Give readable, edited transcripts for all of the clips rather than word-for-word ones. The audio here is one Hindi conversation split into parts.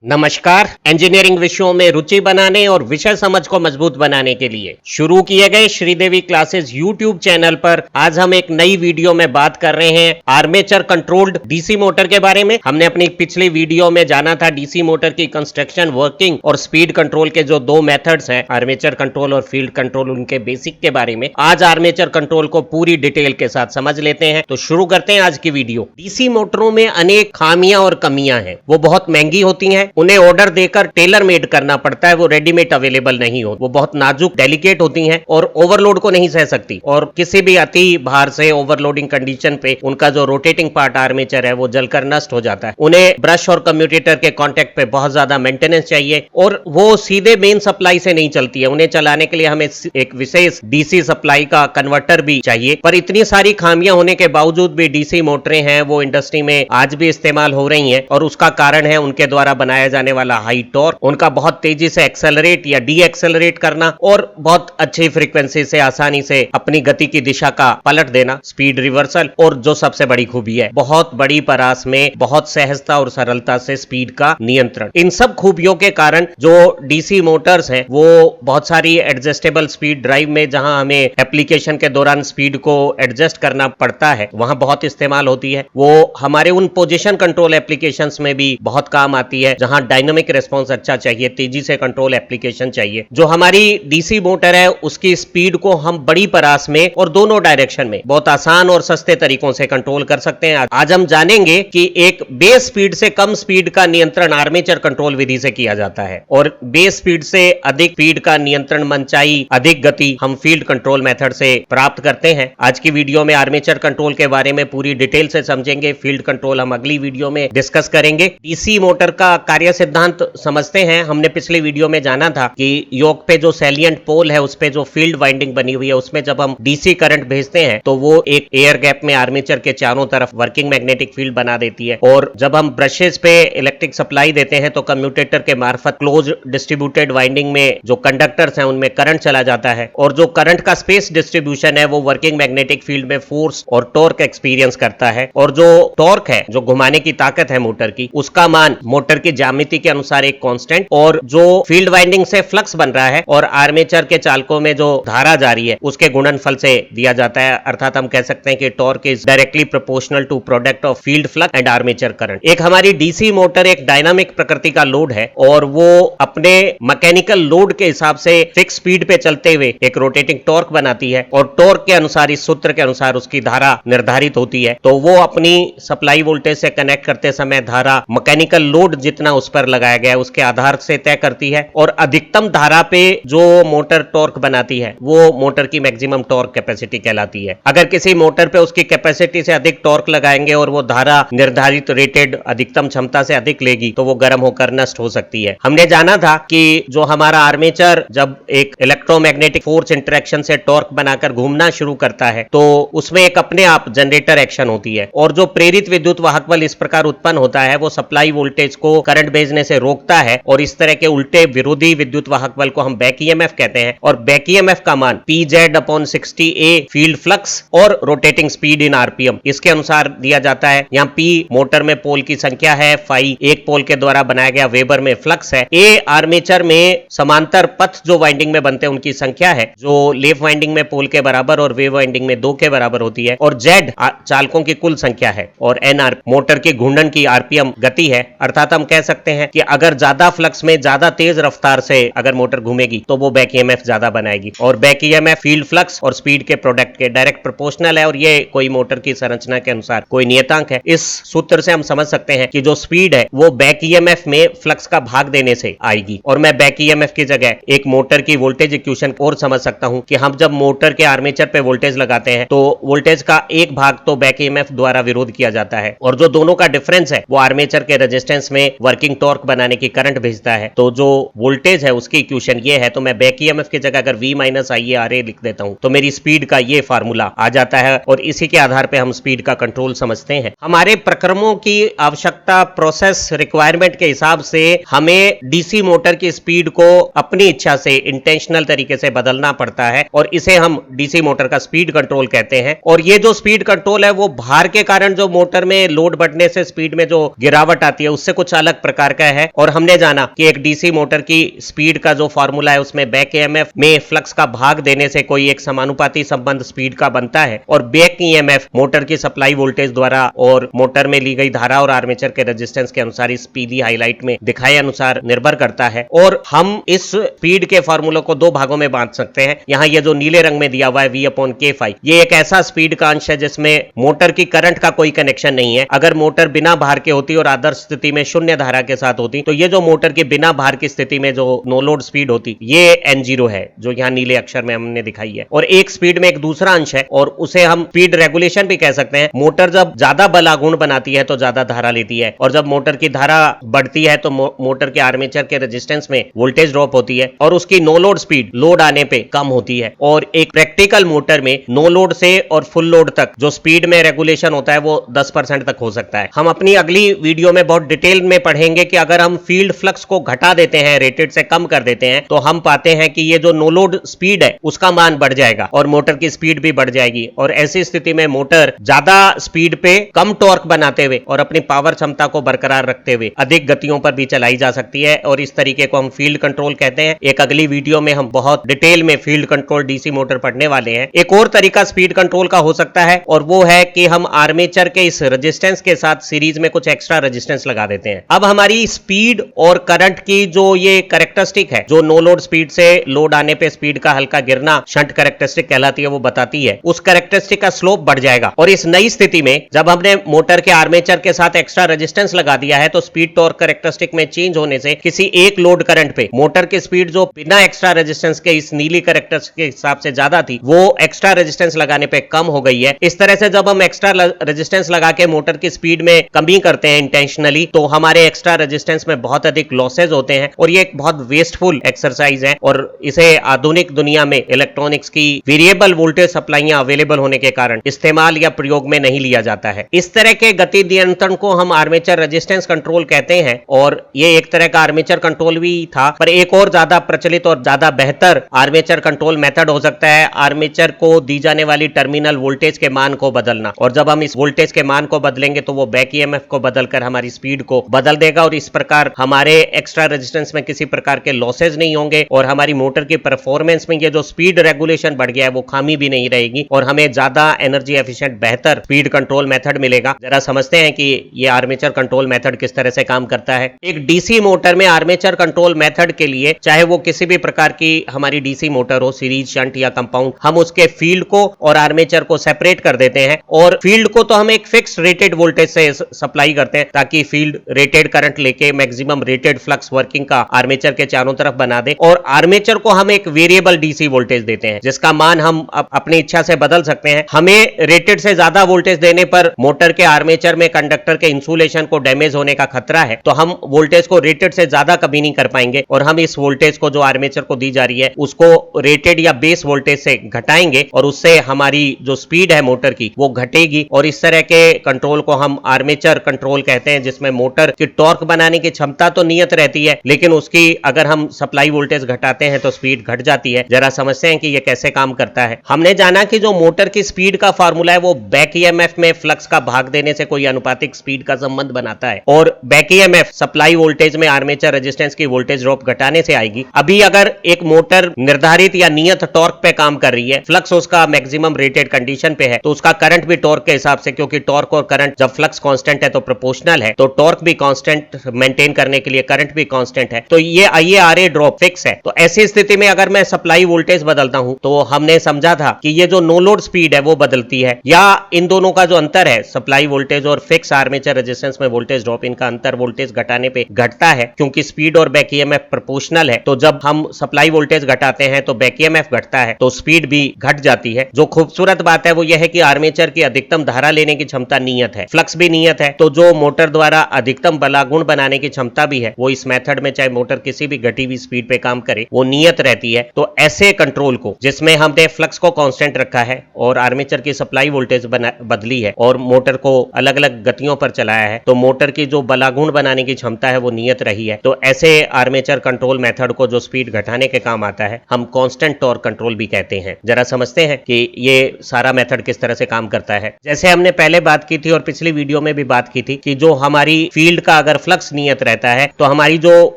नमस्कार। इंजीनियरिंग विषयों में रुचि बनाने और विषय समझ को मजबूत बनाने के लिए शुरू किए गए श्रीदेवी क्लासेस यूट्यूब चैनल पर आज हम एक नई वीडियो में बात कर रहे हैं आर्मेचर कंट्रोल्ड डीसी मोटर के बारे में। हमने अपनी पिछली वीडियो में जाना था डीसी मोटर की कंस्ट्रक्शन, वर्किंग और स्पीड कंट्रोल के जो दो मेथड्स हैं, आर्मेचर कंट्रोल और फील्ड कंट्रोल, उनके बेसिक के बारे में। आज आर्मेचर कंट्रोल को पूरी डिटेल के साथ समझ लेते हैं। तो शुरू करते हैं आज की वीडियो। डीसी मोटरों में अनेक खामियां और कमियां हैं। वो बहुत महंगी होती हैं, उन्हें ऑर्डर देकर टेलर मेड करना पड़ता है, वो रेडीमेड अवेलेबल नहीं हो। वो बहुत नाजुक, डेलिकेट होती हैं और ओवरलोड को नहीं सह सकती, और किसी भी अति भार से ओवरलोडिंग कंडीशन पे उनका जो रोटेटिंग पार्ट आर्मेचर है वो जलकर नष्ट हो जाता है। उन्हें ब्रश और कम्यूटेटर के कांटेक्ट पे बहुत ज्यादा मेंटेनेंस चाहिए और वो सीधे मेन सप्लाई से नहीं चलती है। उन्हें चलाने के लिए हमें एक विशेष डीसी सप्लाई का कन्वर्टर भी चाहिए। पर इतनी सारी खामियां होने के बावजूद भी डीसी मोटरें हैं वो इंडस्ट्री में आज भी इस्तेमाल हो रही हैं, और उसका कारण है उनके द्वारा बनाया जाने वाला हाई टॉर्क, उनका बहुत तेजी से एक्सेलरेट या डी एक्सेलरेट करना और बहुत अच्छी फ्रीक्वेंसी से आसानी से अपनी गति की दिशा का पलट देना, स्पीड रिवर्सल, और जो सबसे बड़ी खूबी है बहुत बड़ी परास में बहुत सहजता और सरलता से स्पीड का नियंत्रण। इन सब खूबियों के कारण जो डीसी मोटर्स हैं वो बहुत सारी एडजस्टेबल स्पीड ड्राइव में, जहां हमें एप्लीकेशन के दौरान स्पीड को एडजस्ट करना पड़ता है, वहां बहुत इस्तेमाल होती है। वो हमारे उन पोजीशन कंट्रोल एप्लीकेशंस में भी बहुत काम आती है, जहां डायनामिक रेस्पॉन्स अच्छा चाहिए, तेजी से कंट्रोल एप्लीकेशन चाहिए। जो हमारी डीसी मोटर है उसकी स्पीड को हम बड़ी परास में और दोनों डायरेक्शन में बहुत आसान और सस्ते तरीकों से कंट्रोल कर सकते हैं। आज हम जानेंगे कि एक बेस स्पीड से कम स्पीड का नियंत्रण आर्मेचर कंट्रोल विधि से किया जाता है, और बेस स्पीड से अधिक स्पीड का नियंत्रण, मनचाही अधिक गति हम फील्ड कंट्रोल मेथड से प्राप्त करते हैं। आज की वीडियो में आर्मेचर कंट्रोल के बारे में पूरी डिटेल से समझेंगे। फील्ड कंट्रोल हम अगली वीडियो में डिस्कस करेंगे। डीसी मोटर का कार्य सिद्धांत समझते हैं। हमने पिछली वीडियो में जाना था कि योक पे जो सैलिएंट पोल है उस पे जो फील्ड वाइंडिंग बनी हुई है उसमें जब हम डीसी करंट भेजते हैं तो वो एक एयर गैप में आर्मेचर के चारों तरफ वर्किंग मैग्नेटिक फील्ड बना देती है, और जब हम ब्रशेस पे इलेक्ट्रिक सप्लाई देते हैं तो कम्यूटेटर के मार्फत क्लोज डिस्ट्रीब्यूटेड वाइंडिंग में जो कंडक्टर्स हैं उनमें करंट चला जाता है, और जो करंट का स्पेस डिस्ट्रीब्यूशन है वो वर्किंग मैग्नेटिक फील्ड में फोर्स और टॉर्क एक्सपीरियंस करता है, और जो टॉर्क है, जो घुमाने की ताकत है मोटर की, उसका मान मोटर की ज्यामिति के अनुसार एक कांस्टेंट, और जो फील्ड वाइंडिंग से फ्लक्स बन रहा है और आर्मेचर के चालकों में जो धारा जा रही है उसके गुणनफल से दिया जाता है। अर्थात हम कह सकते हैं कि torque is directly proportional to product of field flux and armature current. एक हमारी डीसी मोटर एक डायनामिक प्रकृति का लोड है, और वो अपने मैकेनिकल लोड के हिसाब से फिक्स स्पीड पे चलते हुए एक रोटेटिंग टॉर्क बनाती है, और टॉर्क के अनुसार, इस सूत्र के अनुसार उसकी धारा निर्धारित होती है। तो वो अपनी सप्लाई वोल्टेज से कनेक्ट करते समय धारा मैकेनिकल लोड जितना उस पर लगाया गया है उसके आधार से तय करती है, और अधिकतम धारा पे जो मोटर टॉर्क बनाती है वो मोटर की मैक्सिमम टॉर्क कैपेसिटी कहलाती है। अगर किसी मोटर पे उसकी कैपेसिटी से अधिक टॉर्क लगाएंगे और वो धारा निर्धारित रेटेड अधिकतम क्षमता से अधिक लेगी तो वो गर्म होकर नष्ट हो सकती है। हमने जाना था कि जो हमारा आर्मेचर जब एक इलेक्ट्रोमैग्नेटिक फोर्स इंटरेक्शन से टॉर्क बनाकर घूमना शुरू करता है तो उसमें एक अपने आप जनरेटर एक्शन होती है, और जो प्रेरित विद्युत वाहक बल इस प्रकार उत्पन्न होता है वो सप्लाई वोल्टेज को करंट भेजने से रोकता है, और इस तरह के उल्टे विरोधी विद्युत वाहक बल को हम बैक ईएमएफ कहते हैं। और बैक ईएमएफ का मान PZ/60A फील्ड फ्लक्स और रोटेटिंग स्पीड इन आरपीएम इसके अनुसार दिया जाता है। यहाँ P मोटर में पोल की संख्या है, फाई एक पोल के द्वारा बनाया गया वेबर में फ्लक्स है, A आर्मेचर में समांतर पथ जो वाइंडिंग में बनते हैं उनकी संख्या है जो लेफ वाइंडिंग में पोल के बराबर और वेव वाइंडिंग में 2 के बराबर होती है, और Z चालकों की कुल संख्या है, और NR मोटर की घूर्णन की आरपीएम गति है। अर्थात हम कह सकते हैं कि अगर ज्यादा फ्लक्स में ज्यादा तेज रफ्तार से अगर मोटर घूमेगी तो वो बैक ईएमएफ ज्यादा बनाएगी, और बैक ईएमएफ फील्ड फ्लक्स और स्पीड के प्रोडक्ट के डायरेक्ट प्रोपोर्शनल है, और ये कोई मोटर की संरचना के अनुसार कोई नियतांक है। इस सूत्र से हम समझ सकते हैं कि जो स्पीड है वो बैक ईएमएफ में फ्लक्स का भाग देने से आएगी, और मैं बैक ईएमएफ की जगह एक मोटर की वोल्टेज इक्वेशन और समझ सकता हूं कि हम जब मोटर के आर्मेचर पे वोल्टेज लगाते हैं तो वोल्टेज का एक भाग तो बैक ईएमएफ द्वारा विरोध किया जाता है, और जो दोनों का डिफरेंस है वो आर्मेचर के रेजिस्टेंस में वर्किंग टॉर्क बनाने की करंट भेजता है। तो जो वोल्टेज है उसकी इक्वेशन ये है, तो मैं बैक ईएमएफ की जगह अगर V - IaRa लिख देता हूं तो मेरी स्पीड का ये फार्मूला आ जाता है, और इसी के आधार पे हम स्पीड का कंट्रोल समझते हैं। हमारे प्रक्रमों की आवश्यकता, प्रोसेस रिक्वायरमेंट के हिसाब से हमें डीसी मोटर की स्पीड को अपनी इच्छा से इंटेंशनल तरीके से बदलना पड़ता है, और इसे हम डीसी मोटर का स्पीड कंट्रोल कहते हैं। और ये जो स्पीड कंट्रोल है वो भार के कारण जो मोटर में लोड बढ़ने से स्पीड में जो गिरावट आती है उससे कुछ अलग प्रकार का है और हमने जाना कि एक डीसी मोटर की स्पीड का जो फॉर्मूला है उसमें बैक ईएमएफ में फ्लक्स का भाग देने से कोई एक समानुपाती संबंध स्पीड का बनता है और बैक ईएमएफ मोटर की सप्लाई वोल्टेज द्वारा और मोटर में ली गई धारा और आर्मेचर के रेजिस्टेंस के अनुसार इस पीली हाईलाइट में दिखाए अनुसार निर्भर करता है। और हम इस स्पीड के फॉर्मूले को दो भागों में बांट सकते हैं। यहाँ ये जो नीले रंग में दिया हुआ है V/K5, ये एक ऐसा स्पीड का अंश है जिसमें मोटर की करंट का कोई कनेक्शन नहीं है। अगर मोटर बिना भार के होती और आदर्श स्थिति में शून्य धारा के साथ होती तो ये जो मोटर की बिना भार की स्थिति में जो नो लोड स्पीड होती ये N0 है, जो यहाँ नीले अक्षर में हमने दिखाई है। और एक स्पीड में एक दूसरा अंश है और उसे हम स्पीड रेगुलेशन भी कह सकते हैं। मोटर जब ज्यादा बल आघूर्ण बनाती है तो ज्यादा धारा लेती है और जब मोटर की धारा बढ़ती है तो मोटर के आर्मेचर के रेजिस्टेंस में वोल्टेज ड्रॉप होती है और उसकी नो लोड स्पीड लोड आने पे कम होती है। और एक प्रैक्टिकल मोटर में नो लोड से और फुल लोड तक जो स्पीड में रेगुलेशन होता है वो 10% तक हो सकता है। हम अपनी अगली वीडियो में बहुत डिटेल में पढ़ेंगे कि अगर हम फील्ड फ्लक्स को घटा देते हैं, रेटेड से कम कर देते हैं, तो हम पाते हैं कि ये जो नो लोड स्पीड है उसका मान बढ़ जाएगा और मोटर की स्पीड भी बढ़ जाएगी और ऐसी स्थिति में मोटर ज्यादा स्पीड पे कम टॉर्क बनाते हुए और अपनी पावर क्षमता को बरकरार रखते हुए अधिक गतियों पर भी चलाई जा सकती है और इस तरीके को हम फील्ड कंट्रोल कहते हैं। एक अगली वीडियो में हम बहुत डिटेल में फील्ड कंट्रोल डीसी मोटर पढ़ने वाले हैं। एक और तरीका स्पीड कंट्रोल का हो सकता है और वो है कि हम आर्मेचर के इस रेजिस्टेंस के साथ सीरीज में कुछ एक्स्ट्रा रेजिस्टेंस लगा देते हैं। अब हमारी स्पीड और करंट की जो ये कैरेक्टरिस्टिक है, जो नो लोड स्पीड से लोड आने पे स्पीड का हल्का गिरना शंट कैरेक्टरिस्टिक कहलाती है, वो बताती है, उस कैरेक्टरिस्टिक का स्लोप बढ़ जाएगा। और इस नई स्थिति में जब हमने मोटर के आर्मेचर के साथ एक्स्ट्रा रेजिस्टेंस लगा दिया है तो स्पीड टॉर्क कैरेक्टरिस्टिक में चेंज होने से किसी एक लोड करंट पे मोटर की स्पीड जो बिना एक्स्ट्रा रेजिस्टेंस के इस नीली कैरेक्टरिस्टिक के हिसाब से ज्यादा थी वो एक्स्ट्रा रेजिस्टेंस लगाने पे कम हो गई है। इस तरह से जब हम एक्स्ट्रा रेजिस्टेंस लगा के मोटर की स्पीड में कमी करते हैं इंटेंशनली तो हमारे एक्स्ट्रा रेजिस्टेंस में बहुत अधिक लॉसेज होते हैं और ये एक बहुत वेस्टफुल एक्सरसाइज है और इसे आधुनिक दुनिया में इलेक्ट्रॉनिक्स की वेरिएबल वोल्टेज सप्लाइयां अवेलेबल होने के कारण इस्तेमाल या प्रयोग में नहीं लिया जाता है। इस तरह के गति नियंत्रण को हम आर्मेचर रेजिस्टेंस कंट्रोल कहते हैं और ये एक तरह का आर्मेचर कंट्रोल भी था, पर एक और ज्यादा प्रचलित और ज्यादा बेहतर आर्मेचर कंट्रोल मेथड हो सकता है आर्मेचर को दी जाने वाली टर्मिनल वोल्टेज के मान को बदलना। और जब हम इस वोल्टेज के मान को बदलेंगे तो वो बैक ईएमएफ को बदलकर हमारी स्पीड को बदल देगा और इस प्रकार हमारे एक्स्ट्रा रेजिस्टेंस में किसी प्रकार के लॉसेज नहीं होंगे और हमारी मोटर की परफॉर्मेंस में ये जो स्पीड रेगुलेशन बढ़ गया है वो खामी भी नहीं रहेगी और हमें ज्यादा एनर्जी एफिशिएंट बेहतर स्पीड कंट्रोल मेथड मिलेगा। जरा समझते हैं कि ये आर्मेचर कंट्रोल मेथड किस तरह से काम करता है। एक डीसी मोटर में आर्मेचर कंट्रोल मेथड के लिए, चाहे वो किसी भी प्रकार की हमारी डीसी मोटर हो, सीरीज, शंट या कंपाउंड, हम उसके फील्ड को और आर्मेचर को सेपरेट कर देते हैं और फील्ड को तो हम एक फिक्स रेटेड वोल्टेज से सप्लाई करते हैं ताकि फील्ड रेटेड करंट लेके मैक्सिमम रेटेड फ्लक्स वर्किंग का आर्मेचर के चारों तरफ बना दे और आर्मेचर को हम एक वेरिएबल डीसी वोल्टेज देते हैं जिसका मान हम अपनी इच्छा से बदल सकते हैं। हमें रेटेड से ज्यादा वोल्टेज देने पर मोटर के आर्मेचर में कंडक्टर के इंसुलेशन को डैमेज होने का खतरा है तो हम वोल्टेज को रेटेड से ज्यादा कभी नहीं कर पाएंगे और हम इस वोल्टेज को जो आर्मेचर को दी जा रही है उसको रेटेड या बेस वोल्टेज से घटाएंगे और उससे हमारी जो स्पीड है मोटर की वो घटेगी और इस तरह के कंट्रोल को हम आर्मेचर कंट्रोल कहते हैं जिसमें मोटर की टॉर्क बनाने की क्षमता तो नियत रहती है लेकिन उसकी अगर हम सप्लाई वोल्टेज घटाते हैं तो स्पीड घट जाती है। जरा समझते हैं कि ये कैसे काम करता है। हमने जाना कि जो मोटर की स्पीड का फार्मूला है वो बैक ईएमएफ में फ्लक्स का भाग देने से कोई अनुपातिक स्पीड का संबंध बनाता है और बैक ईएमएफ सप्लाई वोल्टेज में आर्मेचर रेजिस्टेंस की वोल्टेज ड्रॉप घटाने से आएगी। अभी अगर एक मोटर निर्धारित या नियत टॉर्क पे काम कर रही है, फ्लक्स उसका मैक्सिमम रेटेड कंडीशन पे है तो उसका करंट भी टॉर्क के हिसाब से, क्योंकि टॉर्क और करंट जब फ्लक्स कांस्टेंट है तो प्रोपोर्शनल है, तो टॉर्क भी कांस्टेंट मेंटेन करने के लिए करंट भी कांस्टेंट है, तो ये IaRa ड्रॉप फिक्स है। तो ऐसी स्थिति में अगर मैं सप्लाई वोल्टेज बदलता हूं तो हमने समझा था कि ये जो नो लोड स्पीड है वो बदलती है या इन दोनों का जो अंतर है सप्लाई वोल्टेज और फिक्स आर्मेचर रेजिस्टेंस में वोल्टेज ड्रॉप, इनका अंतर वोल्टेज घटाने पे घटता है क्योंकि स्पीड और बैक ईएमएफ प्रोपोर्शनल है। तो जब हम सप्लाई वोल्टेज घटाते हैं तो बैक ईएमएफ घटता है तो स्पीड भी घट जाती है। जो खूबसूरत बात है वो यह है कि आर्मेचर की अधिकतम धारा लेने की क्षमता नियत है, फ्लक्स भी नियत है, तो जो मोटर द्वारा अधिकतम बलागुण बनाने की क्षमता भी है वो इस मेथड में चाहे मोटर किसी भी घटी हुई स्पीड पे काम करे वो नियत रहती है। तो ऐसे कंट्रोल को जिसमें हमने फ्लक्स को कांस्टेंट रखा है और आर्मेचर की सप्लाई वोल्टेज बदली है और मोटर को अलग अलग गतियों पर चलाया है तो मोटर की जो बलागुण बनाने की क्षमता है वो नियत रही है। तो ऐसे आर्मेचर कंट्रोल मेथड को जो स्पीड घटाने के काम आता है हम कांस्टेंट टॉर्क कंट्रोल भी कहते हैं। जरा समझते हैं कि ये सारा मेथड किस तरह से काम करता है। जैसे हमने पहले बात की थी और पिछली वीडियो में भी बात की थी कि जो हमारी फील्ड का अगर अगर फ्लक्स नियत रहता है तो हमारी जो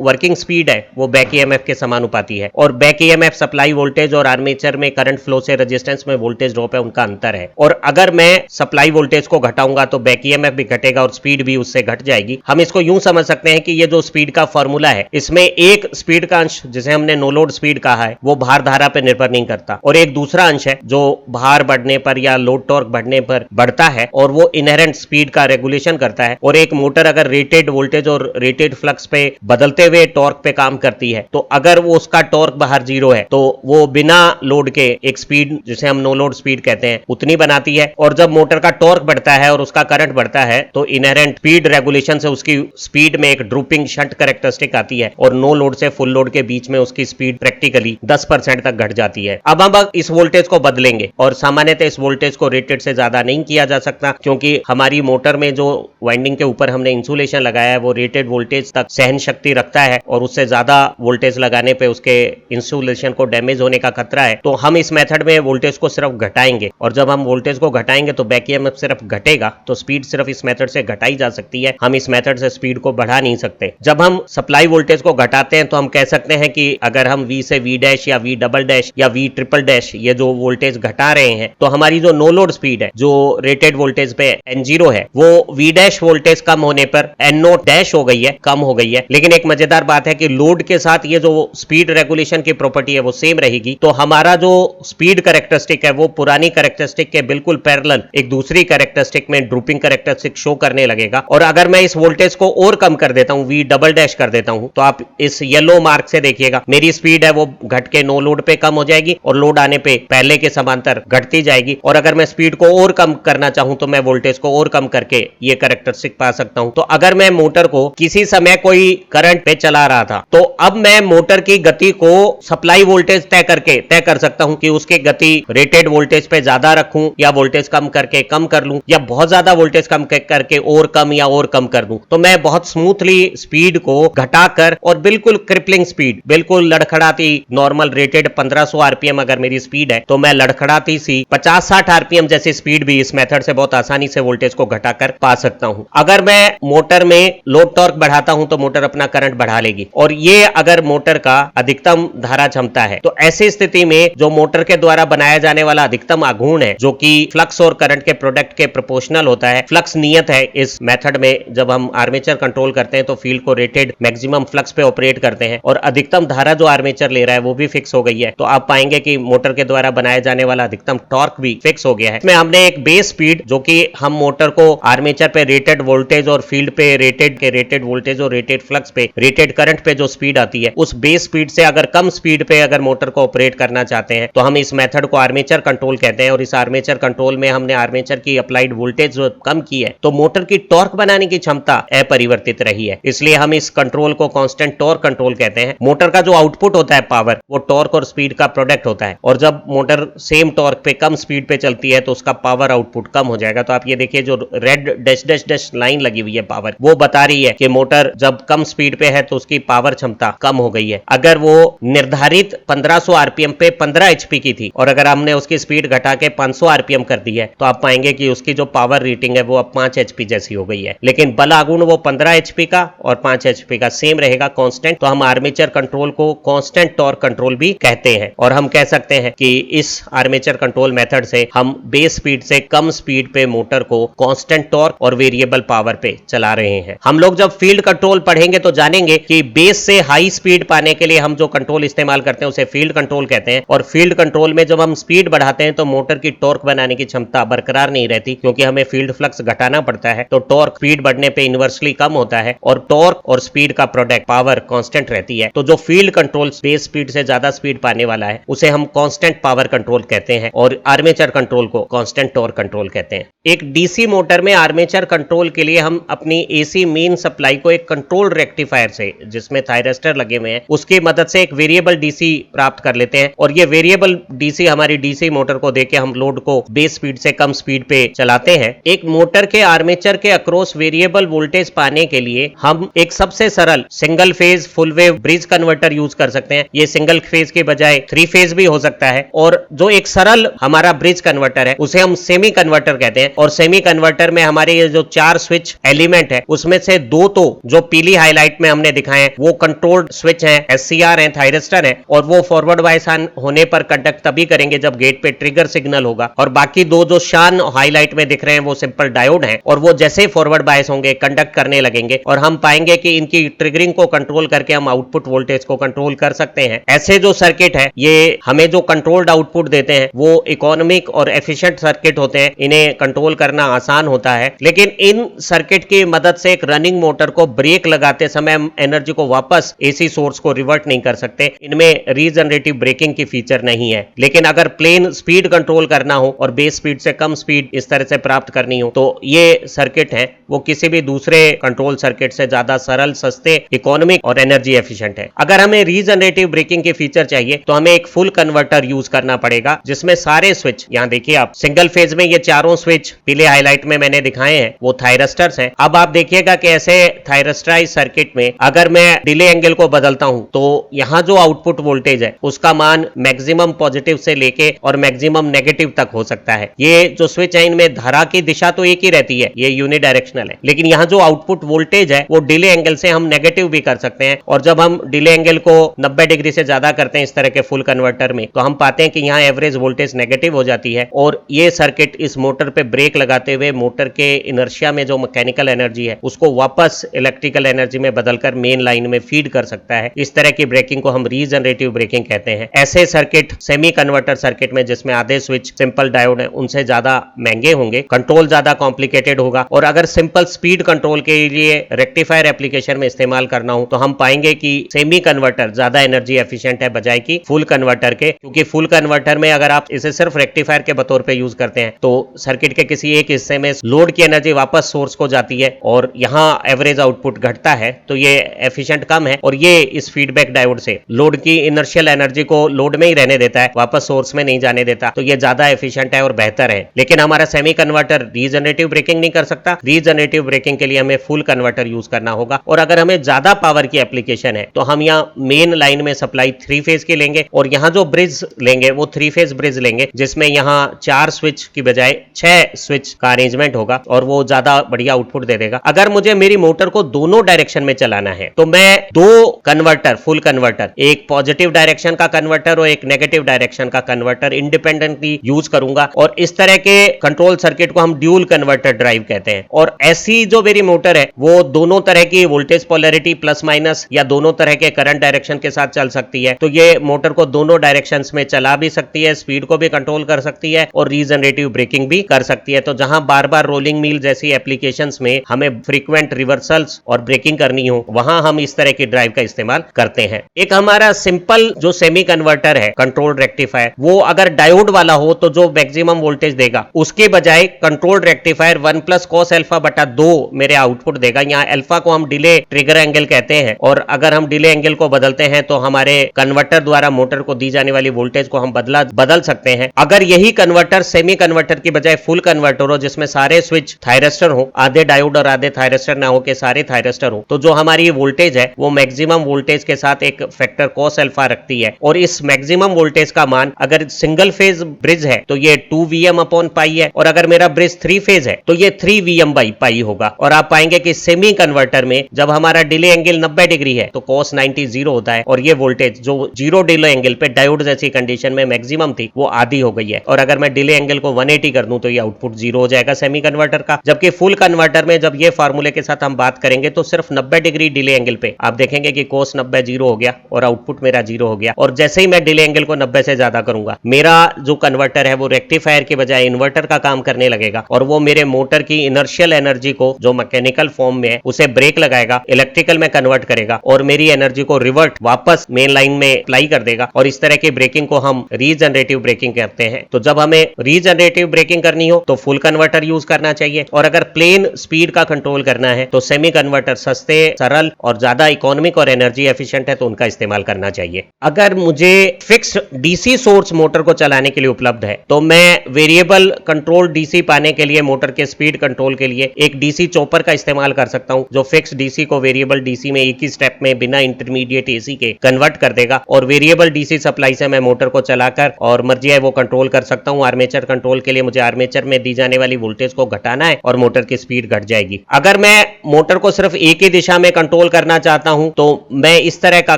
वर्किंग स्पीड है वो बैक ईएमएफ के समानुपाती है, और बैक ईएमएफ सप्लाई वोल्टेज और आर्मेचर में करंट फ्लो से रेजिस्टेंस में वोल्टेज ड्रॉप है, उनका अंतर है। और अगर मैं सप्लाई वोल्टेज को घटाऊंगा तो बैक ईएमएफ भी घटेगा और स्पीड भी उससे घट जाएगी। हम इसको यूं समझ सकते हैं कि ये जो स्पीड का फॉर्मूला है, इसमें एक स्पीड का अंश जिसे हमने नो लोड स्पीड कहा है वो भार धारा पर निर्भर नहीं करता, और एक दूसरा अंश है जो भार बढ़ने पर या लोड टॉर्क बढ़ने पर बढ़ता है और वो इनहेरेंट स्पीड का रेगुलेशन करता है। और एक मोटर अगर रेटेड वोल्टेज और रेटेड फ्लक्स पे बदलते हुए टॉर्क पे काम करती है तो अगर वो उसका टॉर्क बाहर जीरो है तो वो बिना लोड के एक स्पीड जिसे हम नो लोड स्पीड कहते हैं उतनी बनाती है, और जब मोटर का टॉर्क बढ़ता है और उसका करंट बढ़ता है तो इनहेरेंट स्पीड रेगुलेशन से उसकी स्पीड में एक ड्रूपिंग शंट कैरेक्टरिस्टिक आती है और नो लोड से फुल लोड के बीच में उसकी स्पीड प्रैक्टिकली 10% तक घट जाती है। अब हम इस वोल्टेज को बदलेंगे, और सामान्यतः इस वोल्टेज को रेटेड से ज्यादा नहीं किया जा सकता क्योंकि हमारी मोटर में जो वाइंडिंग के ऊपर हमने इंसुलेशन लगाया है वो रेटेड वोल्टेज तक सहन शक्ति रखता है, और उससे ज्यादा वोल्टेज लगाने पे उसके इंसुलेशन को डैमेज होने का खतरा है। तो हम इस मेथड में वोल्टेज को सिर्फ घटाएंगे, और जब हम वोल्टेज को घटाएंगे तो बैक ईएमएफ सिर्फ घटेगा, तो स्पीड सिर्फ इस मेथड से घटाई जा सकती है, हम इस मेथड से स्पीड को बढ़ा नहीं सकते। जब हम सप्लाई वोल्टेज को घटाते हैं तो हम कह सकते हैं कि अगर हम V से V डैश या V डबल डैश या V ट्रिपल डैश ये जो वोल्टेज घटा रहे हैं तो हमारी जो नो लोड स्पीड है जो रेटेड वोल्टेज पे N0 है वो V डैश वोल्टेज कम होने पर N0 डैश हो गई है, कम हो गई है। लेकिन एक मजेदार बात है कि लोड के साथ ये जो स्पीड रेगुलेशन की प्रॉपर्टी है वो सेम रहेगी, तो हमारा जो स्पीड कैरेक्टरिस्टिक है वो पुरानी कैरेक्टरिस्टिक के बिल्कुल पैरेलल एक दूसरी कैरेक्टरिस्टिक में ड्रूपिंग कैरेक्टरिस्टिक शो करने लगेगा। और अगर मैं इस वोल्टेज को और कम कर देता हूं, V डबल डैश कर देता हूं, तो आप इस येलो मार्क से देखिएगा मेरी स्पीड है वो घट के नो लोड पे कम हो जाएगी और लोड आने पे पहले के समांतर घटती जाएगी। और अगर मैं स्पीड को और कम करना चाहूं तो मैं वोल्टेज को और कम करके ये कैरेक्टरिस्टिक पा सकता हूं। तो अगर मैं मोटर को किसी समय कोई करंट पे चला रहा था तो अब मैं मोटर की गति को सप्लाई वोल्टेज तय कर सकता हूं कि उसकी गति रेटेड वोल्टेज पे ज्यादा रखूं या वोल्टेज कम करके कम कर लूं, या बहुत ज्यादा वोल्टेज कम करके और कम या और कम कर दूं। तो मैं बहुत स्मूथली स्पीड को घटाकर और बिल्कुल क्रिपलिंग स्पीड, बिल्कुल लड़खड़ाती नॉर्मल रेटेड 1500 आरपीएम अगर मेरी स्पीड है तो मैं लड़खड़ाती सी 50-60 आरपीएम जैसी स्पीड भी इस मेथड से बहुत आसानी से वोल्टेज को घटाकर पा सकता हूं। अगर मैं मोटर में लोड टॉर्क बढ़ाता हूं तो मोटर अपना करंट बढ़ा लेगी, और ये अगर मोटर का अधिकतम धारा क्षमता है तो ऐसी स्थिति में जो मोटर के द्वारा बनाया जाने वाला अधिकतम आघूर्ण है जो कि फ्लक्स और करंट के प्रोडक्ट के प्रोपोर्शनल होता है, फ्लक्स नियत है इस मेथड में। जब हम आर्मेचर कंट्रोल करते हैं तो फील्ड को रेटेड मैक्सिमम फ्लक्स पे ऑपरेट करते हैं और अधिकतम धारा जो आर्मेचर ले रहा है वो भी फिक्स हो गई है, तो आप पाएंगे कि मोटर के द्वारा बनाया जाने वाला अधिकतम टॉर्क भी फिक्स हो गया है। इसमें हमने एक बेस स्पीड जो कि हम मोटर को आर्मेचर पे रेटेड वोल्टेज और फील्ड पे रेटेड वोल्टेज और रेटेड फ्लक्स पे रेटेड करंट पे जो स्पीड आती है उस बेस स्पीड से अगर कम स्पीड पे अगर मोटर को ऑपरेट करना चाहते हैं तो हम इस मेथड को आर्मेचर कंट्रोल कहते हैं। और इस आर्मेचर कंट्रोल में हमने आर्मेचर की अप्लाइड वोल्टेज कम की है तो मोटर की टॉर्क बनाने की क्षमता अपरिवर्तित रही है, इसलिए हम इस कंट्रोल को कांस्टेंट टॉर्क कंट्रोल कहते हैं। मोटर का जो आउटपुट होता है पावर वो टॉर्क और स्पीड का प्रोडक्ट होता है, और जब मोटर सेम टॉर्क पे कम स्पीड पे चलती है तो उसका पावर आउटपुट कम हो जाएगा। तो आप ये देखिए जो red dash dash dash line लगी हुई है पावर, वो बता रही है कि मोटर जब कम स्पीड पे है तो उसकी पावर क्षमता कम हो गई है। अगर वो निर्धारित 1500 आरपीएम पे 15 एचपी की थी और अगर हमने उसकी स्पीड घटा के 500 आरपीएम कर दी है तो आप पाएंगे कि उसकी जो पावर रेटिंग है वो अब 5 एचपी जैसी हो गई है, लेकिन बल आघूर्ण वो 15 एचपी का और 5 एचपी का सेम रहेगा कांस्टेंट। तो हम आर्मेचर कंट्रोल को कांस्टेंट टॉर्क कंट्रोल भी कहते हैं, और हम कह सकते हैं कि इस आर्मेचर कंट्रोल मेथड से हम बेस स्पीड से कम स्पीड पे मोटर को कांस्टेंट टॉर्क और वेरिएबल पावर पे चला रहे हैं। हम लोग जब फील्ड कंट्रोल पढ़ेंगे तो जानेंगे कि बेस से हाई स्पीड पाने के लिए हम जो कंट्रोल इस्तेमाल करते हैं उसे फील्ड कंट्रोल कहते हैं, और फील्ड कंट्रोल में जब हम स्पीड बढ़ाते हैं तो मोटर की टॉर्क बनाने की क्षमता बरकरार नहीं रहती क्योंकि हमें फील्ड फ्लक्स घटाना पड़ता है, तो टॉर्क स्पीड बढ़ने पे इनवर्सली कम होता है और टॉर्क और स्पीड का प्रोडक्ट पावर कांस्टेंट रहती है। तो जो फील्ड कंट्रोल बेस स्पीड से ज्यादा स्पीड पाने वाला है उसे हम कांस्टेंट पावर कंट्रोल कहते हैं, और आर्मेचर कंट्रोल को कांस्टेंट टॉर्क कंट्रोल कहते हैं। एक डीसी मोटर में आर्मेचर कंट्रोल के लिए हम अपनी एसी मेन सप्लाई को एक कंट्रोल रेक्टिफायर से जिसमें थायरिस्टर लगे हुए हैं उसकी मदद से एक वेरिएबल डीसी प्राप्त कर लेते हैं, और ये वेरिएबल डीसी हमारी डीसी मोटर को देके हम लोड को बेस स्पीड से कम स्पीड पे चलाते हैं। एक मोटर के आर्मेचर के अक्रॉस वेरिएबल वोल्टेज पाने के लिए हम एक सबसे सरल single phase full wave bridge converter use कर सकते हैं। ये सिंगल फेज के बजाय 3 फेज भी हो सकता है, और जो एक सरल हमारा ब्रिज कन्वर्टर है उसे हम सेमी कन्वर्टर कहते हैं, और सेमी कन्वर्टर में हमारे ये जो 4 स्विच एलिमेंट है उसमें से से दो तो जो पीली हाईलाइट में हमने दिखाए हैं वो कंट्रोल्ड स्विच हैं, एससीआर हैं, थायरिस्टर हैं, और वो फॉरवर्ड बायस होने पर कंडक्ट तभी करेंगे जब गेट पे ट्रिगर सिग्नल होगा। और बाकी दो जो शान हाईलाइट में दिख रहे हैं वो सिंपल डायोड हैं, और वो जैसे ही फॉरवर्ड बायस होंगे कंडक्ट करने लगेंगे, और हम पाएंगे कि इनकी ट्रिगरिंग को कंट्रोल करके हम आउटपुट वोल्टेज को कंट्रोल कर सकते हैं। ऐसे जो सर्किट है ये हमें जो कंट्रोल्ड आउटपुट देते हैं वो इकोनॉमिक और एफिशिएंट सर्किट होते हैं, इन्हें कंट्रोल करना आसान होता है। लेकिन इन सर्किट की मदद से एक रनिंग मोटर को ब्रेक लगाते समय हम एनर्जी को वापस एसी सोर्स को रिवर्ट नहीं कर सकते, इनमें रीजनरेटिव ब्रेकिंग की फीचर नहीं है। लेकिन अगर प्लेन स्पीड कंट्रोल करना हो और बेस स्पीड से कम स्पीड इस तरह से प्राप्त करनी हो तो ये सर्किट है वो किसी भी दूसरे कंट्रोल सर्किट से ज्यादा सरल, सस्ते, इकोनॉमिक और एनर्जी एफिशिएंट है। अगर हमें रीजनरेटिव ब्रेकिंग के फीचर चाहिए तो हमें एक फुल कन्वर्टर यूज करना पड़ेगा जिसमें सारे स्विच, यहां देखिए आप सिंगल फेज में ये चारों स्विच पीले हाईलाइट में मैंने दिखाए हैं वो थायरिस्टर्स हैं। अब आप देखिएगा कि ऐसे थायरिस्टराइज सर्किट में अगर मैं डिले एंगल को बदलता हूं तो यहां जो आउटपुट वोल्टेज है उसका मान मैक्सिमम पॉजिटिव से लेके और मैक्सिमम नेगेटिव तक हो सकता है। ये जो स्विच है इनमें धारा की दिशा तो एक ही रहती है, ये यूनिडायरेक्शनल है, लेकिन यहां जो आउटपुट वोल्टेज है वो डिले एंगल से हम नेगेटिव भी कर सकते हैं। और जब हम डिले एंगल को 90 डिग्री से ज्यादा करते हैं इस तरह के फुल कन्वर्टर में तो हम पाते हैं कि यहाँ एवरेज वोल्टेज नेगेटिव हो जाती है, और ये सर्किट इस मोटर पे ब्रेक लगाते हुए मोटर के इनर्शिया में जो मैकेनिकल एनर्जी है उसको वापस इलेक्ट्रिकल एनर्जी में बदलकर मेन लाइन में फीड कर सकता है। इस तरह की ब्रेकिंग को हम रीजनरेटिव ब्रेकिंग कहते हैं। ऐसे सर्किट सेमी कन्वर्टर सर्किट में जिसमें आधे स्विच सिंपल डायोड है उनसे ज्यादा महंगे होंगे, कंट्रोल ज्यादा कॉम्प्लिकेटेड होगा, और अगर सिंपल स्पीड कंट्रोल के लिए रेक्टिफायर एप्लीकेशन में इस्तेमाल करना हो तो हम पाएंगे कि सेमी कन्वर्टर ज्यादा एनर्जी एफिशिएंट है बजाय की फुल कन्वर्टर के, क्योंकि फुल कन्वर्टर में अगर आप इसे सिर्फ रेक्टिफायर के बतौर पे यूज करते हैं तो सर्किट के किसी एक हिस्से में लोड की एनर्जी वापस सोर्स को जाती है और यहां एवरेज आउटपुट घटता है, तो ये एफिशिएंट कम है, और ये इस फीडबैक डायोड से लोड की इनर्शियल एनर्जी को लोड में ही रहने देता है, वापस सोर्स में नहीं जाने देता, तो ये ज्यादा एफिशिएंट है और बेहतर है। लेकिन हमारा सेमी कन्वर्टर रीजनरेटिव ब्रेकिंग नहीं कर सकता, रीजनरेटिव ब्रेकिंग के लिए हमें फुल कन्वर्टर यूज करना होगा। और अगर हमें ज्यादा पावर की एप्लीकेशन है तो हम यहाँ मेन लाइन में सप्लाई 3 फेज की लेंगे, और यहाँ जो ब्रिज लेंगे वो 3 फेज ब्रिज लेंगे जिसमें यहाँ 4 स्विच की बजाय 6 स्विच का अरेंजमेंट होगा, और वो ज्यादा बढ़िया आउटपुट दे देगा। अगर मुझे मेरी मोटर को दोनों डायरेक्शन में चलाना है तो मैं 2 कन्वर्टर, फुल कन्वर्टर, एक पॉजिटिव डायरेक्शन का कन्वर्टर और एक नेगेटिव डायरेक्शन का कन्वर्टर इंडिपेंडेंटली यूज करूंगा, और इस तरह के कंट्रोल सर्किट को हम ड्यूल कन्वर्टर ड्राइव कहते हैं। और ऐसी जो मेरी मोटर है वो दोनों तरह की वोल्टेज पोलैरिटी प्लस माइनस या दोनों तरह के करंट डायरेक्शन के साथ चल सकती है, तो ये मोटर को दोनों डायरेक्शंस में चला भी सकती है, स्पीड को भी कंट्रोल कर सकती है और रीजनरेटिव ब्रेकिंग भी कर सकती है। तो जहां बार बार रोलिंग मिल जैसी एप्लीकेशंस में हमें फ्रीक्वेंट रिवर्सल्स और ब्रेकिंग करनी हो वहां हम इस तरह की ड्राइव का इस्तेमाल करते हैं। एक हमारा सिंपल जो सेमी कन्वर्टर है कंट्रोल्ड रेक्टिफायर, वो अगर डायोड वाला हो तो जो मैक्सिमम वोल्टेज देगा उसके बजाय controlled rectifier 1 plus cos alpha बटा 2 मेरे आउटपुट देगा। यहाँ अल्फा को हम डिले ट्रिगर एंगल कहते हैं, और अगर हम डिले एंगल को बदलते हैं तो हमारे कन्वर्टर द्वारा मोटर को दी जाने वाली वोल्टेज को हम बदल सकते हैं। अगर यही कन्वर्टर सेमी कन्वर्टर की बजाय फुल कन्वर्टर हो जिसमें सारे स्विच थायरिस्टर हो, आधे डायोड और आधे थायरिस्टर ना हो के सारे थायरिस्टर हो, तो जो हमारी वोल्टेज है वो मैक्सिमम वोल्टेज के साथ एक फैक्टर कॉस अल्फा रखती है, और इस मैक्सिमम वोल्टेज का मान अगर सिंगल फेज ब्रिज है तो ये 2Vm अपॉन पाई है, और अगर मेरा ब्रिज 3 फेज है तो ये 3Vm बाई पाई होगा। और आप पाएंगे कि सेमी कन्वर्टर में जब हमारा डिले एंगल 90 डिग्री है तो cos 90 जीरो होता है, और ये वोल्टेज जो जीरो डिले एंगल पे डायोड जैसी कंडीशन में मैक्सिमम थी वो आधी हो गई है, और अगर मैं डिले एंगल को 180 कर दूं तो ये आउटपुट जीरो हो जाएगा सेमी कन्वर्टर का। जबकि फुल कन्वर्टर में जब ये फार्मूले के साथ हम बात करेंगे तो सिर्फ 90 डिग्री डिले एंगल पे आप देखेंगे कि cos 90 जीरो हो गया और आउटपुट मेरा जीरो हो गया, और जैसे ही मैं डिले एंगल को 90 से ज्यादा करूंगा मेरा जो कन्वर्टर है वो रेक्टिफायर के बजाय इन्वर्टर का काम करने लगेगा, और वो मेरे मोटर की इनर्शियल एनर्जी को जो मैकेनिकल फॉर्म में है उसे ब्रेक लगाएगा, इलेक्ट्रिकल में कन्वर्ट करेगा और मेरी एनर्जी को रिवर्ट वापस मेन लाइन में अप्लाई कर देगा। और इस तरह की ब्रेकिंग को हम रीजनरेटिव ब्रेकिंग कहते हैं। तो जब हमें रीजनरेटिव ब्रेकिंग करनी हो तो फुल कन्वर्टर यूज करना चाहिए, और अगर प्लेन स्पीड का कंट्रोल करना है तो सेमी कन्वर्टर सस्ते, सरल और ज्यादा इकोनॉमिक और एनर्जी एफिशिएंट है तो उनका इस्तेमाल करना चाहिए। अगर मुझे फिक्स्ड डीसी सोर्स मोटर को चलाने के लिए उपलब्ध है तो मैं वेरिएबल कंट्रोल डीसी पाने के लिए मोटर के स्पीड कंट्रोल के लिए एक डीसी चॉपर का इस्तेमाल कर सकता हूं जो फिक्स डीसी को वेरिएबल डीसी में एक ही स्टेप में बिना इंटरमीडिएट एसी के कन्वर्ट कर देगा, और वेरिएबल डीसी सप्लाई से मैं मोटर को चलाकर और मर्जी है वो कंट्रोल कर सकता हूं। आर्मेचर कंट्रोल के लिए मुझे आर्मेचर में दी जाने वाली वोल्टेज को घटाना है और मोटर की स्पीड घट जाएगी। अगर मैं मैं मोटर को सिर्फ एक ही दिशा में कंट्रोल करना चाहता हूं तो मैं इस तरह का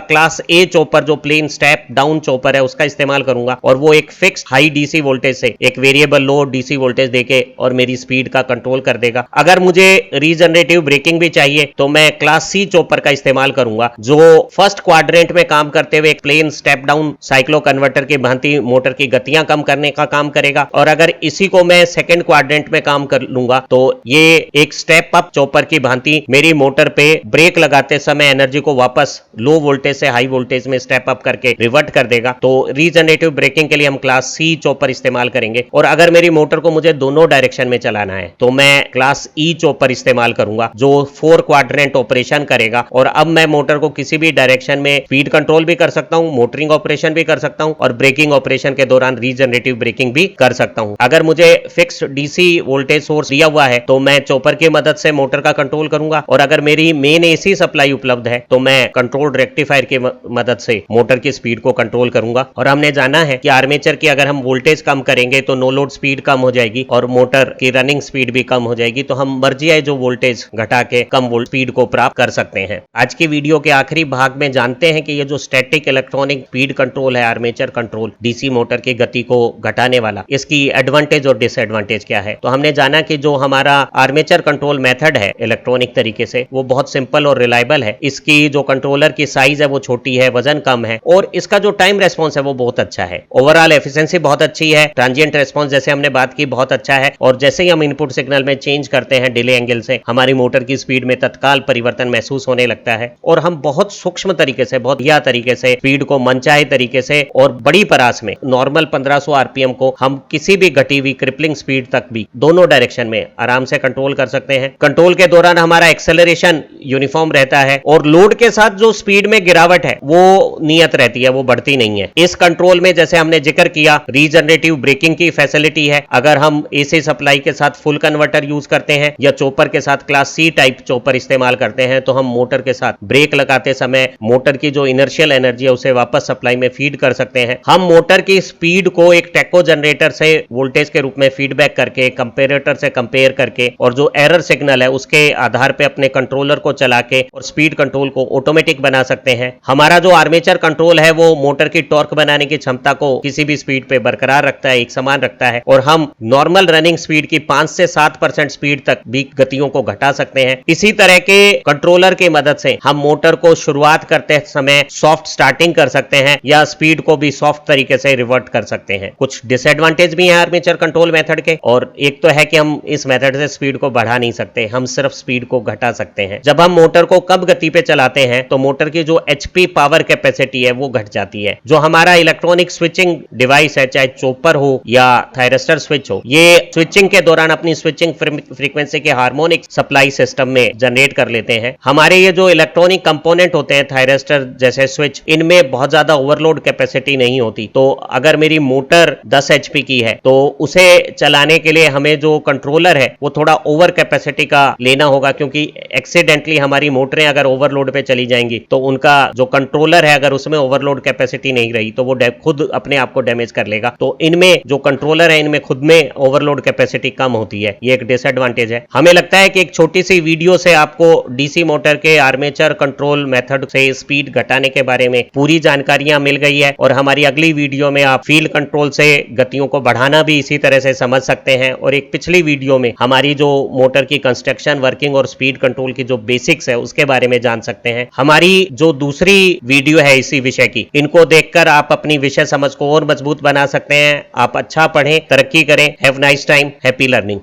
क्लास ए चॉपर जो प्लेन स्टेप डाउन चॉपर है उसका इस्तेमाल करूंगा, और वो एक फिक्स हाई डीसी वोल्टेज से एक वेरिएबल लो डीसी वोल्टेज देके और मेरी स्पीड का कंट्रोल कर देगा। अगर मुझे रीजनरेटिव ब्रेकिंग भी चाहिए तो मैं क्लास सी चॉपर का इस्तेमाल करूंगा, जो फर्स्ट क्वाड्रेंट में काम करते हुए एक plain step down cycloconverter की भांति मोटर की गतियां कम करने का काम करेगा। और अगर इसी को मैं सेकंड क्वाड्रेंट में काम कर लूंगा तो ये एक स्टेप अप चॉपर की भांति मेरी मोटर पे ब्रेक लगाते समय एनर्जी को वापस लो वोल्टेज से हाई वोल्टेज में स्टेप अप करके रिवर्ट कर देगा। तो रीजनरेटिव ब्रेकिंग के लिए हम क्लास सी चॉपर इस्तेमाल करेंगे। और अगर मेरी मोटर को मुझे दोनों डायरेक्शन में चलाना है तो मैं क्लास ई चॉपर इस्तेमाल करूंगा, जो 4 क्वाड्रेंट ऑपरेशन करेगा। और अब मैं मोटर को किसी भी डायरेक्शन में स्पीड कंट्रोल भी कर सकता हूं, मोटरिंग ऑपरेशन भी कर सकता हूं और ब्रेकिंग ऑपरेशन के दौरान रीजनरेटिव ब्रेकिंग भी कर सकता हूं। अगर मुझे फिक्स्ड डीसी वोल्टेज सोर्स दिया हुआ है तो मैं चॉपर की मदद से मोटर का कंट्रोल करूंगा, और अगर मेरी मेन एसी सप्लाई उपलब्ध है तो मैं कंट्रोल रेक्टिफायर की मदद से मोटर की स्पीड को कंट्रोल करूंगा। और हमने जाना है कि आर्मेचर की अगर हम वोल्टेज कम करेंगे तो नो लोड स्पीड कम हो जाएगी और मोटर की रनिंग स्पीड भी कम हो जाएगी, तो हम मर्जी है जो वोल्टेज घटा के कम स्पीड को प्राप्त कर सकते हैं। आज की वीडियो के आखिरी भाग में जानते हैं कि ये जो स्टैटिक इलेक्ट्रॉनिक स्पीड कंट्रोल है, आर्मेचर कंट्रोल डीसी मोटर की गति को घटाने वाला, इसकी एडवांटेज और डिसएडवांटेज क्या है। तो हमने जाना कि जो हमारा आर्मेचर कंट्रोल मेथड है इलेक्ट्रॉनिक तरीके से, वो बहुत सिंपल और रिलायबल है। इसकी जो कंट्रोलर की साइज है वो छोटी है, वजन कम है, और इसका जो टाइम रेस्पॉन्स है वो बहुत अच्छा है। ओवरऑल एफिशिएंसी बहुत अच्छी है, ट्रांजिएंट रेस्पॉन्स जैसे हमने बात की बहुत अच्छा है, और जैसे ही हम इनपुट सिग्नल में चेंज करते हैं डिले एंगल से, हमारी मोटर की स्पीड में तत्काल परिवर्तन महसूस होने लगता है। और हम बहुत सूक्ष्म तरीके से, बहुत बढ़िया तरीके से स्पीड को मनचाहे तरीके से और बड़ी परास में नॉर्मल 1500 आरपीएम को हम किसी भी घटी हुई क्रिपलिंग स्पीड तक भी दोनों डायरेक्शन में आराम से कंट्रोल कर सकते हैं। कंट्रोल के दौरान हमारा एक्सेलरेशन यूनिफॉर्म रहता है और लोड के साथ जो स्पीड में गिरावट है वो नियत रहती है, वो बढ़ती नहीं है। इस कंट्रोल में जैसे हमने जिक्र किया रीजनरेटिव ब्रेकिंग की फैसिलिटी है। अगर हम एसी सप्लाई के साथ फुल कन्वर्टर यूज करते हैं या चॉपर के साथ क्लास सी टाइप चॉपर इस्तेमाल करते हैं तो हम मोटर के साथ ब्रेक लगाते समय मोटर की जो इनर्शियल एनर्जी है उसे वापस सप्लाई में फीड कर सकते हैं। हम मोटर की स्पीड को एक टेको जनरेटर से वोल्टेज के रूप में फीडबैक करके, कंपेरेटर से कंपेयर करके, और जो एरर सिग्नल है उसके आधार पे अपने कंट्रोलर को चला के और स्पीड कंट्रोल को ऑटोमेटिक बना सकते हैं। हमारा जो आर्मेचर कंट्रोल है वो मोटर की टॉर्क बनाने की क्षमता को किसी भी स्पीड पे बरकरार रखता है, एक समान रखता है, और हम नॉर्मल रनिंग स्पीड की 5 से 7% स्पीड तक भी गतियों को घटा सकते हैं। इसी तरह के कंट्रोलर की मदद से हम मोटर को शुरुआत करते समय सॉफ्ट स्टार्टिंग कर सकते हैं या स्पीड को भी सॉफ्ट तरीके से रिवर्ट कर सकते हैं। कुछ डिसएडवांटेज भी है आर्मेचर कंट्रोल मेथड के, और एक तो है कि हम इस मेथड से स्पीड को बढ़ा नहीं सकते, हम सिर्फ स्पीड को घटा सकते हैं। जब हम मोटर को कम गति पे चलाते हैं तो मोटर की जो एचपी पावर कैपेसिटी है वो घट जाती है। जो हमारा इलेक्ट्रॉनिक स्विचिंग डिवाइस है, चाहे चॉपर हो या थायरिस्टर स्विच हो, ये स्विचिंग के दौरान अपनी स्विचिंग फ्रीक्वेंसी के हार्मोनिक सप्लाई सिस्टम में जनरेट कर लेते हैं। हमारे ये जो इलेक्ट्रॉनिक कंपोनेंट होते हैं थायरिस्टर जैसे स्विच, इनमें बहुत ज्यादा ओवरलोड कैपेसिटी नहीं होती। तो अगर मेरी मोटर 10 एचपी की है तो उसे चलाने के लिए हमें जो कंट्रोलर है वो थोड़ा ओवर कैपेसिटी का लेना होगा, क्योंकि एक्सीडेंटली हमारी मोटरें अगर ओवरलोड पे चली जाएंगी तो उनका जो कंट्रोलर है अगर उसमें ओवरलोड कैपेसिटी नहीं रही तो वो खुद अपने आप को डैमेज कर लेगा। तो इनमें जो कंट्रोलर है इनमें खुद में ओवरलोड कैपेसिटी कम होती है, ये एक डिसएडवांटेज है। हमें लगता है कि एक छोटी सी वीडियो से आपको डीसी मोटर के आर्मेचर कंट्रोल मेथड से स्पीड घटाने के बारे में पूरी जानकारियां मिल गई है, और हमारी अगली वीडियो में आप फील्ड कंट्रोल से गतियों को बढ़ाना भी इसी तरह से समझ सकते हैं। और एक पिछली वीडियो में हमारी जो मोटर की कंस्ट्रक्शन, वर्किंग और स्पीड कंट्रोल की जो बेसिक्स है उसके बारे में जान सकते हैं। हमारी जो दूसरी वीडियो है इसी विषय की, इनको देखकर आप अपनी विषय समझ को और मजबूत बना सकते हैं। आप अच्छा पढ़ें, तरक्की करें। Have nice time, happy learning.